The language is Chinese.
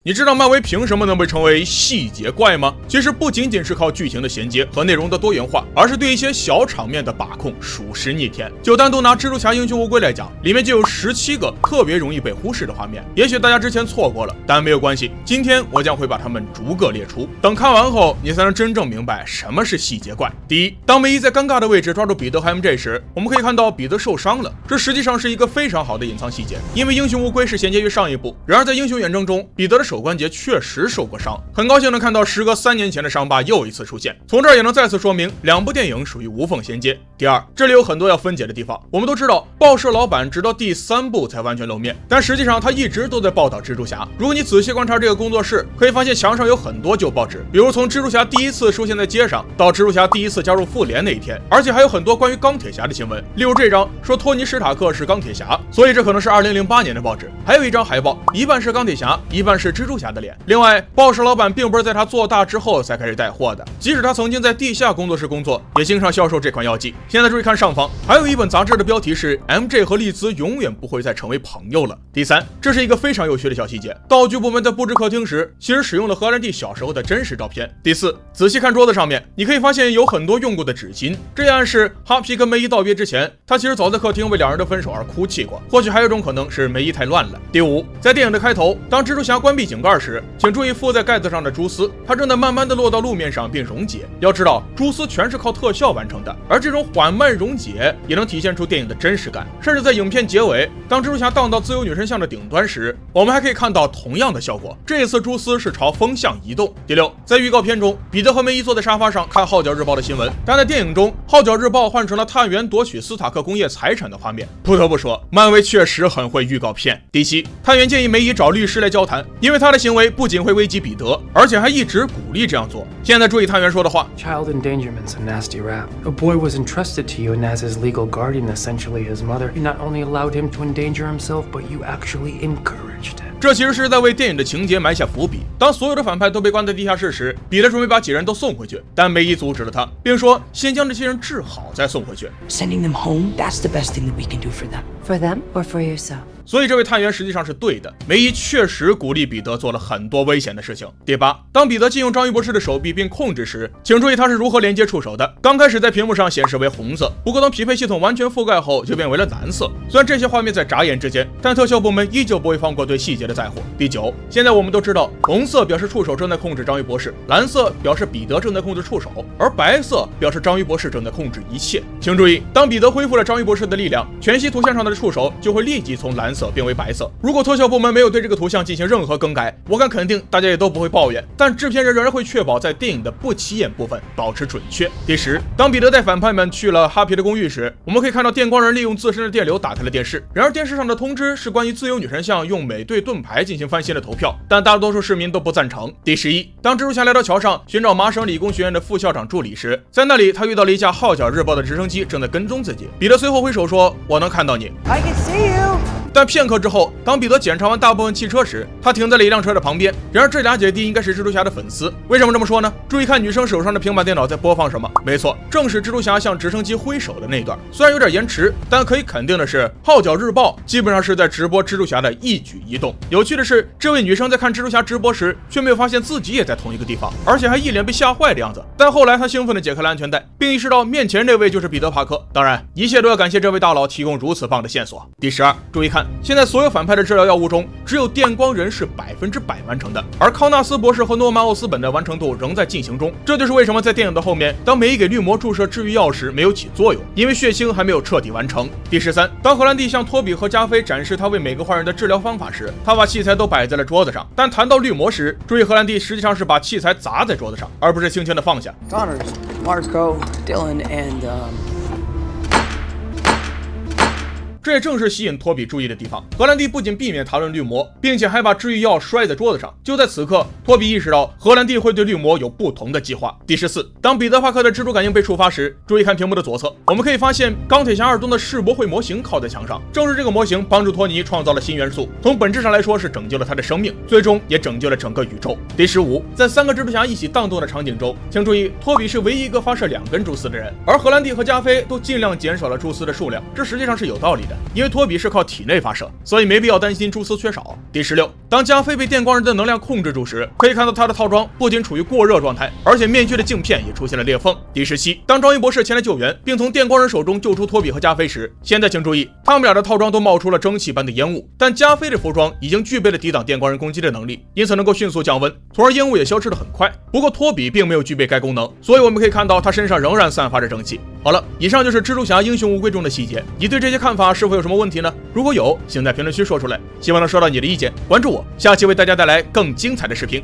你知道漫威凭什么能被称为细节怪吗？其实不仅仅是靠剧情的衔接和内容的多元化，而是对一些小场面的把控属实逆天。就单独拿蜘蛛侠英雄无归来讲，里面就有17个特别容易被忽视的画面，也许大家之前错过了，但没有关系，今天我将会把它们逐个列出，等看完后你才能真正明白什么是细节怪。第一，当梅姨在尴尬的位置抓住彼得和 MJ 时，我们可以看到彼得受伤了，这实际上是一个非常好的隐藏细节，因为英雄无归是衔接于上一部，然而在英雄远征中，彼得的手关节确实受过伤，很高兴能看到时隔3年前的伤疤又一次出现，从这儿也能再次说明两部电影属于无缝衔接。第二，这里有很多要分解的地方，我们都知道报社老板直到第3部才完全露面，但实际上他一直都在报道蜘蛛侠。如果你仔细观察这个工作室，可以发现墙上有很多旧报纸，比如从蜘蛛侠第一次出现在街上到蜘蛛侠第一次加入复联那一天，而且还有很多关于钢铁侠的新闻，例如这张说托尼·史塔克是钢铁侠，所以这可能是2008年的报纸。还有一张海报，一半是钢铁侠，一半是蜘蛛侠的脸。另外，报社老板并不是在他做大之后才开始带货的，即使他曾经在地下工作室工作，也经常销售这款药剂。现在注意看上方，还有一本杂志的标题是 MJ 和丽兹永远不会再成为朋友了。第三，这是一个非常有趣的小细节，道具部门在布置客厅时，其实使用了荷兰弟小时候的真实照片。第四，仔细看桌子上面，你可以发现有很多用过的纸巾，这暗示哈皮跟梅姨道别之前，他其实早在客厅为两人的分手而哭泣过。或许还有一种可能是梅姨太乱了。第五，在电影的开头，当蜘蛛侠关闭井盖时，请注意附在盖子上的蛛丝，它正在慢慢的落到路面上并溶解。要知道，蛛丝全是靠特效完成的，而这种缓慢溶解也能体现出电影的真实感。甚至在影片结尾，当蜘蛛侠荡到自由女神像的顶端时，我们还可以看到同样的效果。这一次蛛丝是朝风向移动。第六，在预告片中，彼得和梅姨坐在沙发上看《号角日报》的新闻，但在电影中，《号角日报》换成了探员夺取斯塔克工业财产的画面。不得不说，漫威确实很会预告片。第七，探员建议梅姨找律师来交谈，因为他的行为不仅会危及彼得，而且还一直鼓励这样做。现在注意探员说的话 ：Child endangerment's a nasty rap. A boy was entrusted to you, and as his legal guardian, essentially his mother, you not only allowed him to endanger himself, but you actually encouraged him. 这其实是在为电影的情节埋下伏笔。当所有的反派都被关在地下室时，彼得准备把几人都送回去，但梅姨阻止了他，并说先将这些人治好再送回去。Sending them home, that's the best thing that we can do for them. For them or for yourself? 所以这位探员实际上是对的，梅姨确实鼓励彼得做了很多危险的事情。第八，当彼得借用章鱼博士的手臂并控制时，请注意他是如何连接触手的。刚开始在屏幕上显示为红色，不过当匹配系统完全覆盖后就变为了蓝色。虽然这些画面在眨眼之间，但特效部门依旧不会放过对细节的在乎。第九，现在我们都知道，红色表示触手正在控制章鱼博士，蓝色表示彼得正在控制触手，而白色表示章鱼博士正在控制一切。请注意，当彼得恢复了章鱼博士的力量，全息图像上的触手就会立即从蓝色变为白色。如果特效部门没有对这个图像进行任何更改，我敢肯定大家也都不会抱怨，但制片人仍然会确保在电影的不起眼部分保持准确。第十，当彼得带反派们去了哈皮的公寓时，我们可以看到电光人利用自身的电流打开了电视，然而电视上的通知是关于自由女神像用美队盾牌进行翻新的投票，但大多数市民都不赞成。第11，当蜘蛛侠来到桥上寻找麻省理工学院的副校长助理时，在那里他遇到了一架号角日报的直升机正在跟踪自己，彼得随后挥手说我能看到你 I can see you. 但片刻之后，当彼得检查完大部分汽车时，他停在了一辆车的旁边。然而这俩姐弟应该是蜘蛛侠的粉丝，为什么这么说呢？注意看女生手上的平板电脑在播放什么？没错，正是蜘蛛侠向直升机挥手的那段。虽然有点延迟，但可以肯定的是，号角日报基本上是在直播蜘蛛侠的一举一动。有趣的是，这位女生在看蜘蛛侠直播时，却没有发现自己也在同一个地方，而且还一脸被吓坏的样子。但后来她兴奋地解开了安全带，并意识到面前这位就是彼得·帕克。当然，一切都要感谢这位大佬提供如此棒的线索。第12，注意看，现在所有反派的治疗药物中，只有电光人是100%完成的，而康纳斯博士和诺曼奥斯本的完成度仍在进行中。这就是为什么在电影的后面，当梅姨给绿魔注射治愈药时没有起作用，因为血清还没有彻底完成。第13，当荷兰弟向托比和加菲展示他为每个坏人的治疗方法时，他把器材都摆在了桌子上，但谈到绿魔时，注意荷兰弟实际上是把器材砸在桌子上，而不是轻轻的放下。Connors, Marco, Dylan, and这也正是吸引托比注意的地方。荷兰弟不仅避免谈论绿魔，并且还把治愈药摔在桌子上。就在此刻，托比意识到荷兰弟会对绿魔有不同的计划。第14，当彼得·帕克的蜘蛛感应被触发时，注意看屏幕的左侧，我们可以发现钢铁侠2中的世博会模型靠在墙上。正是这个模型帮助托尼创造了新元素，从本质上来说是拯救了他的生命，最终也拯救了整个宇宙。第15，在3个蜘蛛侠一起荡动的场景中，请注意，托比是唯一一个发射2根蛛丝的人，而荷兰弟和加菲都尽量减少了蛛丝的数量，这实际上是有道理的。的，因为托比是靠体内发射，所以没必要担心蛛丝缺少。第16，当加菲被电光人的能量控制住时，可以看到他的套装不仅处于过热状态，而且面具的镜片也出现了裂缝。第17，当章鱼博士前来救援，并从电光人手中救出托比和加菲时，现在请注意，他们俩的套装都冒出了蒸汽般的烟雾，但加菲的服装已经具备了抵挡电光人攻击的能力，因此能够迅速降温，从而烟雾也消失得很快。不过托比并没有具备该功能，所以我们可以看到他身上仍然散发着蒸汽。好了，以上就是蜘蛛侠英雄无归中的细节，你对这些看法是否有什么问题呢？如果有，请在评论区说出来，希望能收到你的意见。关注我，下期为大家带来更精彩的视频。